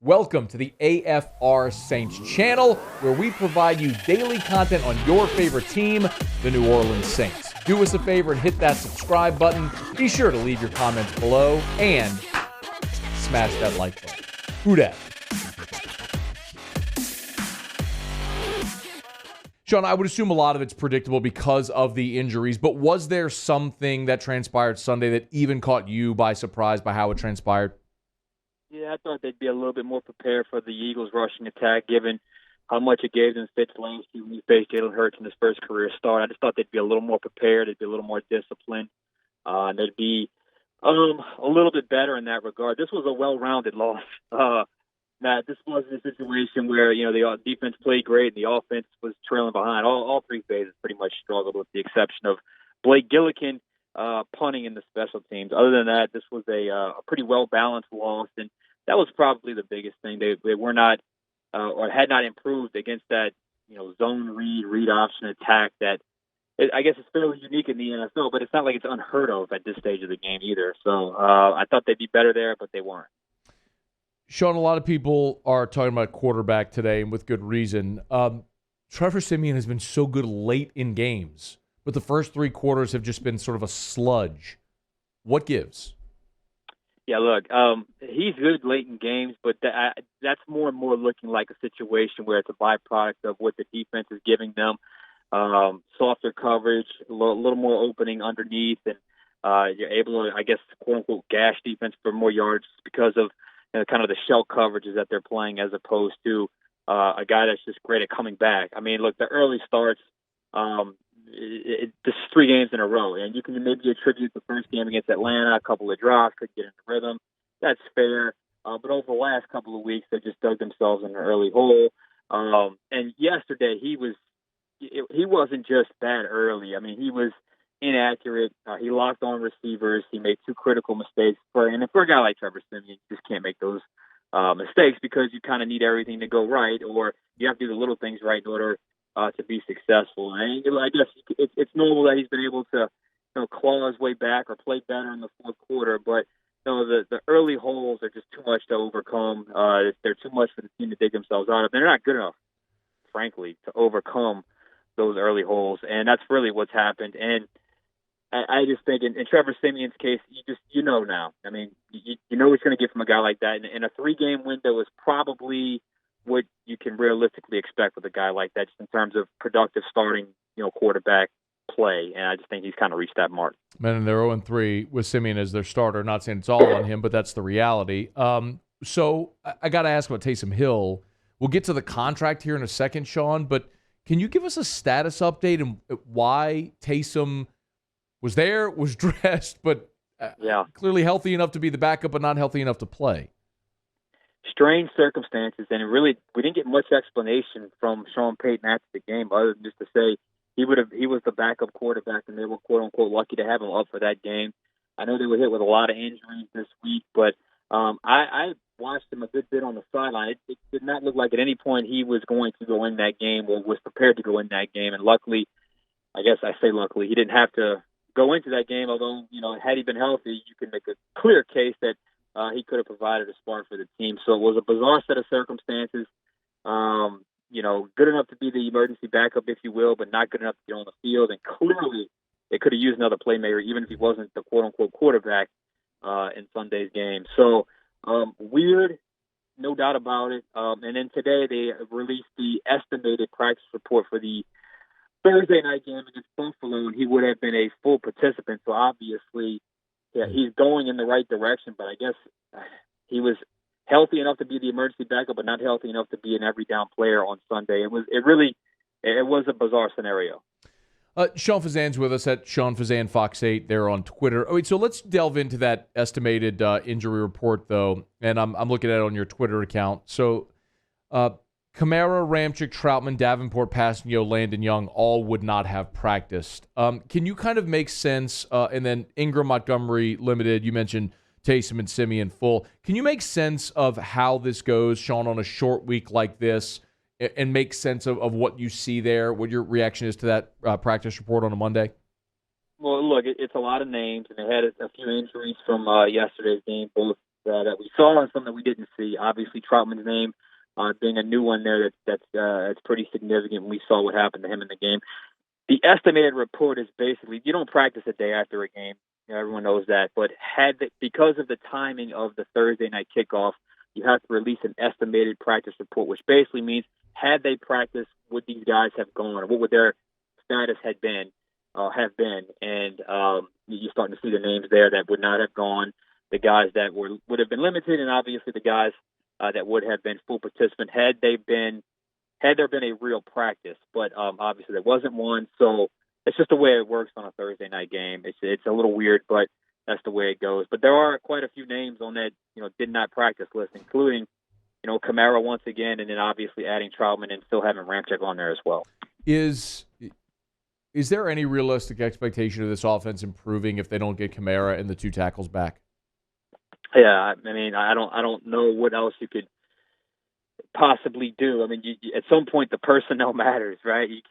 Welcome to the AFR Saints channel, where we provide you daily content on your favorite team, the New Orleans Saints. Do us a favor and hit that subscribe button. Be sure to leave your comments below and smash that like button. Who dat? Sean, I would assume a lot of it's predictable because of the injuries, but was there something that transpired Sunday that even caught you by surprise by how it transpired? Yeah, I thought they'd be a little bit more prepared for the Eagles' rushing attack, given how much it gave them fits last year when he faced Jalen Hurts in his first career start. I just thought they'd be a little more prepared. They'd be a little more disciplined. And they'd be a little bit better in that regard. This was a well-rounded loss. Matt, this wasn't a situation where, the defense played great and the offense was trailing behind. All three phases pretty much struggled with the exception of Blake Gillikin punting in the special teams. Other than that, this was a pretty well-balanced loss, and that was probably the biggest thing. They were not or had not improved against that zone read option attack that I guess it's fairly unique in the NFL, but it's not like it's unheard of at this stage of the game either. So I thought they'd be better there, but they weren't. Sean, a lot of people are talking about quarterback today, and with good reason. Trevor Siemian has been so good late in games, but the first three quarters have just been sort of a sludge. What gives? Yeah, look, he's good late in games, but that's more and more looking like a situation where it's a byproduct of what the defense is giving them. Softer coverage, a little more opening underneath, and you're able to, I guess, quote-unquote, gash defense for more yards because of kind of the shell coverages that they're playing as opposed to a guy that's just great at coming back. I mean, look, the early starts, this is 3 games in a row, and you can maybe attribute the first game against Atlanta, a couple of drops, could get into rhythm. That's fair. But over the last couple of weeks, they just dug themselves in an early hole. And yesterday, he wasn't just bad early. I mean, he was inaccurate. He locked on receivers. He made 2 critical mistakes. And for a guy like Trevor Siemian, you just can't make those mistakes because you kind of need everything to go right, or you have to do the little things right in order to be successful. And I guess it's normal that he's been able to claw his way back or play better in the fourth quarter, but the early holes are just too much to overcome. They're too much for the team to dig themselves out of. They're not good enough, frankly, to overcome those early holes, and that's really what's happened. And I just think in Trevor Siemian's case, you know now. I mean, you know what you're going to get from a guy like that. And a 3-game window is probably what you can realistically expect with a guy like that, just in terms of productive starting, quarterback play. And I just think he's kind of reached that mark. Man, and they're 0-3 with Siemian as their starter. Not saying it's all on him, but that's the reality. So I got to ask about Taysom Hill. We'll get to the contract here in a second, Sean, but can you give us a status update and why Taysom was there, was dressed, but clearly healthy enough to be the backup, but not healthy enough to play? Strange circumstances, and really we didn't get much explanation from Sean Payton after the game, other than just to say he was the backup quarterback, and they were quote unquote lucky to have him up for that game. I know they were hit with a lot of injuries this week, but I watched him a good bit on the sideline. It did not look like at any point he was going to go in that game or was prepared to go in that game. And luckily, I guess I say luckily, he didn't have to go into that game. Although had he been healthy, you could make a clear case that he could have provided a spark for the team. So it was a bizarre set of circumstances. Good enough to be the emergency backup, if you will, but not good enough to get on the field. And clearly, they could have used another playmaker, even if he wasn't the quote-unquote quarterback in Sunday's game. So weird, no doubt about it. And then today they released the estimated practice report for the Thursday night game against Buffalo, and he would have been a full participant. So obviously, he's going in the right direction, but I guess he was healthy enough to be the emergency backup, but not healthy enough to be an every down player on Sunday. It was a bizarre scenario. Sean Fazande's with us at Sean Fazende Fox 8 there on Twitter. All right, so let's delve into that estimated injury report, though, and I'm looking at it on your Twitter account. So Kamara, Ramczyk, Troutman, Davenport, Passanio, Landon Young all would not have practiced. Can you kind of make sense, and then Ingram, Montgomery, limited, you mentioned Taysom and Siemian full. Can you make sense of how this goes, Sean, on a short week like this, and make sense of what you see there, what your reaction is to that practice report on a Monday? Well, look, it's a lot of names, and they had a few injuries from yesterday's game, both that we saw and some that we didn't see. Obviously, Troutman's name being a new one there that's pretty significant. We saw what happened to him in the game. The estimated report is basically you don't practice a day after a game. Everyone knows that. But because of the timing of the Thursday night kickoff, you have to release an estimated practice report, which basically means had they practiced, would these guys have gone, or what would their status have been. And you're starting to see the names there that would not have gone, the guys that would have been limited, and obviously the guys that would have been full participant had there been a real practice. But obviously there wasn't one, so it's just the way it works on a Thursday night game. It's a little weird, but that's the way it goes. But there are quite a few names on that did not practice list, including Kamara once again, and then obviously adding Troutman and still having Ramczyk on there as well. Is there any realistic expectation of this offense improving if they don't get Kamara and the two tackles back? Yeah, I mean, I don't know what else you could possibly do. I mean, at some point the personnel matters, right? You just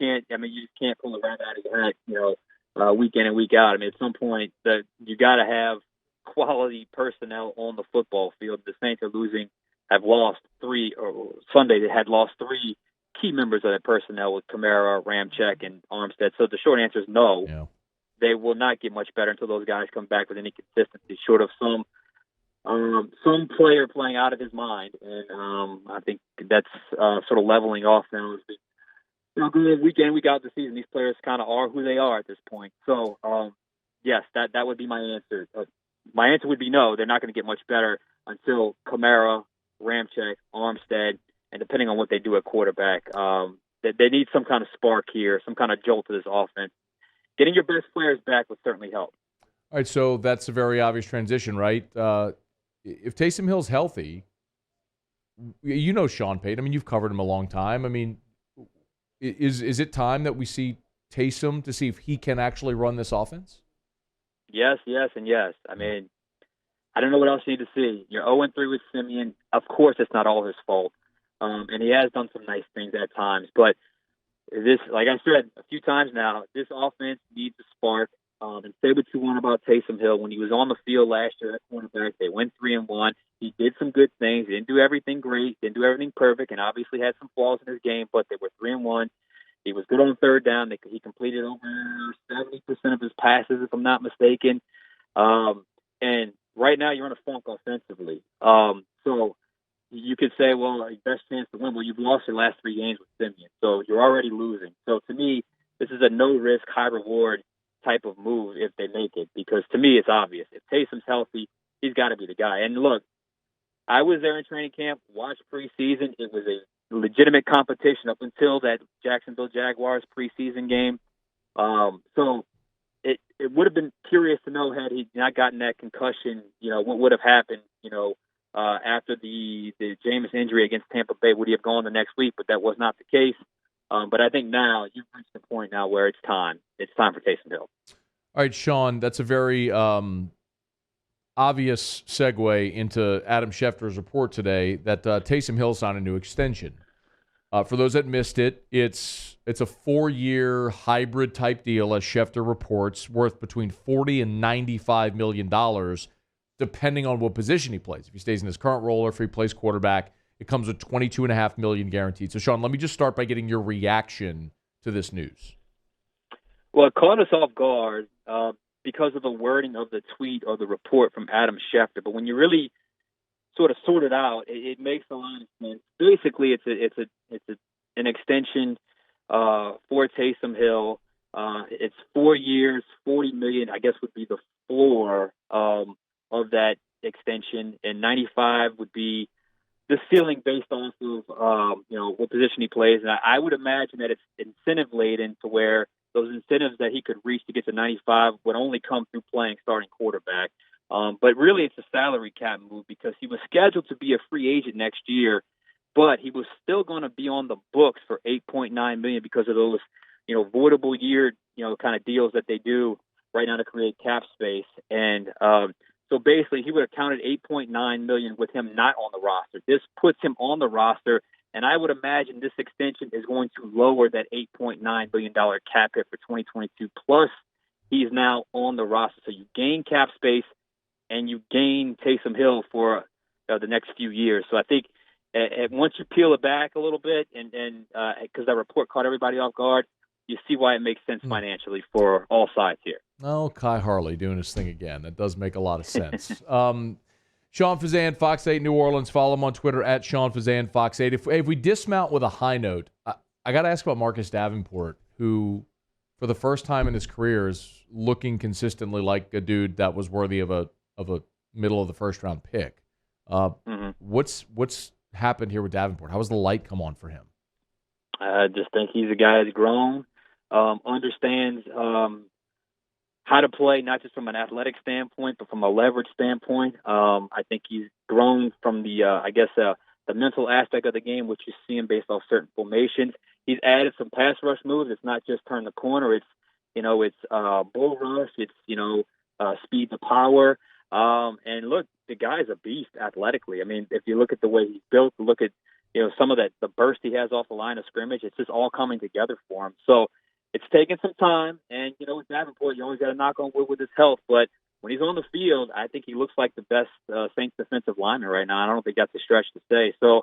can't pull a rabbit out of your hat, week in and week out. I mean, at some point that you got to have quality personnel on the football field. The Saints have lost three, or Sunday they had lost three key members of that personnel with Kamara, Ramczyk, and Armstead. So the short answer is no. Yeah. They will not get much better until those guys come back with any consistency, short of some player playing out of his mind. And I think that's sort of leveling off now. Going week in, week out the season, these players kind of are who they are at this point. So, yes, that would be my answer. My answer would be no. They're not going to get much better until Kamara, Ramczyk, Armstead, and depending on what they do at quarterback, they need some kind of spark here, some kind of jolt to this offense. Getting your best players back would certainly help. All right, so that's a very obvious transition, right? If Taysom Hill's healthy, Sean Payton. I mean, you've covered him a long time. I mean, is it time that we see Taysom to see if he can actually run this offense? Yes, and yes. I mean, I don't know what else you need to see. You're 0-3 with Simeon. Of course, it's not all his fault. And he has done some nice things at times. But this, like I said a few times now, this offense needs a spark. And say what you want about Taysom Hill. When he was on the field last year at cornerback, they went 3-1. He did some good things. He didn't do everything great, didn't do everything perfect, and obviously had some flaws in his game, but they were 3-1. He was good on third down. He completed over 70% of his passes, if I'm not mistaken. And right now you're in a funk offensively. So you could say, well, best chance to win. Well, you've lost your last 3 games with Simeon, so you're already losing. So to me, this is a no-risk, high-reward type of move if they make it, because to me it's obvious. If Taysom's healthy, he's got to be the guy. And look, I was there in training camp, watched preseason. It was a legitimate competition up until that Jacksonville Jaguars preseason game. So it would have been curious to know, had he not gotten that concussion, what would have happened, after the Jameis injury against Tampa Bay. Would he have gone the next week? But that was not the case. But I think now you've reached the point now where it's time. It's time for Taysom Hill. All right, Sean, that's a very obvious segue into Adam Schefter's report today that Taysom Hill signed a new extension. For those that missed it, it's a 4-year hybrid type deal, as Schefter reports, worth between $40 and $95 million, depending on what position he plays. If he stays in his current role or if he plays quarterback, it comes with $22.5 million guaranteed. So, Sean, let me just start by getting your reaction to this news. Well, it caught us off guard because of the wording of the tweet or the report from Adam Schefter. But when you really sort of sort it out, it makes a lot of sense. Basically, it's an extension for Taysom Hill. It's 4 years, $40 million, I guess, would be the floor of that extension, and $95 would be the ceiling based off of what position he plays. And I would imagine that it's incentive laden to where those incentives that he could reach to get to 95 would only come through playing starting quarterback. But really, it's a salary cap move because he was scheduled to be a free agent next year, but he was still going to be on the books for $8.9 million because of those, voidable year, kind of deals that they do right now to create cap space. And so basically, he would have counted $8.9 million with him not on the roster. This puts him on the roster, and I would imagine this extension is going to lower that $8.9 billion cap hit for 2022. Plus, he's now on the roster, so you gain cap space, and you gain Taysom Hill for the next few years. So I think once you peel it back a little bit, and because that report caught everybody off guard, you see why it makes sense financially for all sides here. Oh, Kai Harley doing his thing again. That does make a lot of sense. Sean Fazende, Fox 8 New Orleans. Follow him on Twitter at Sean Fazende, Fox 8. If we dismount with a high note, I got to ask about Marcus Davenport, who for the first time in his career is looking consistently like a dude that was worthy of a middle of the first round pick. What's happened here with Davenport? How has the light come on for him? I just think he's a guy that's grown, understands how to play, not just from an athletic standpoint, but from a leverage standpoint. I think he's grown from the mental aspect of the game, which you see him based off certain formations. He's added some pass rush moves. It's not just turn the corner. It's bull rush. It's speed to power. And look, the guy's a beast athletically. I mean, if you look at the way he's built, look at some of the burst he has off the line of scrimmage. It's just all coming together for him. So it's taken some time. And with Davenport, you always got to knock on wood with his health. But when he's on the field, I think he looks like the best Saints defensive lineman right now. I don't think that's a stretch to say. So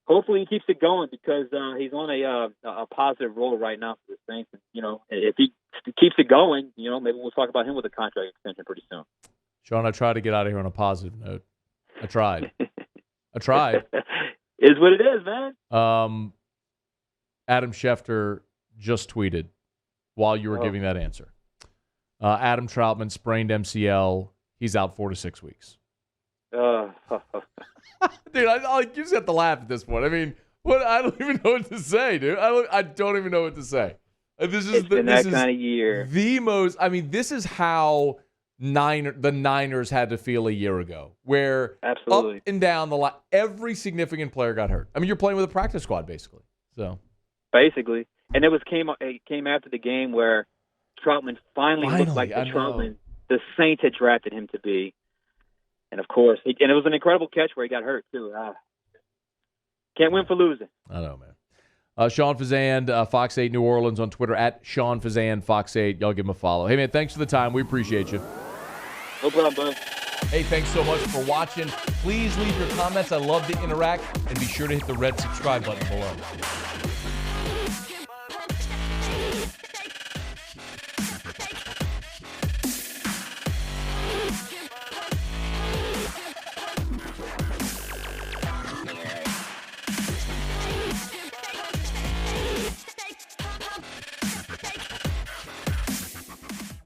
hopefully he keeps it going, because he's on a positive roll right now for the Saints. And, if he keeps it going, maybe we'll talk about him with a contract extension pretty soon. Sean, I tried to get out of here on a positive note. I tried. Is what it is, man. Adam Schefter just tweeted while you were giving that answer. Adam Troutman sprained MCL. He's out 4 to 6 weeks. Dude, I you just have to laugh at this point. I mean, I don't even know what to say, dude. I don't even know what to say. It's been that kind of year. This is how the Niners had to feel a year ago, where absolutely up and down the line, every significant player got hurt. I mean, you're playing with a practice squad, basically. So, basically, and it came after the game where Troutman finally looked like the Troutman the Saints had drafted him to be, and of course, and it was an incredible catch where he got hurt too. Can't win for losing. I know, man. Sean Fazende, Fox 8 New Orleans on Twitter at Sean Fazende, Fox 8. Y'all give him a follow. Hey, man, thanks for the time. We appreciate you. No problem, bud. Hey, thanks so much for watching. Please leave your comments. I love to interact. And be sure to hit the red subscribe button below.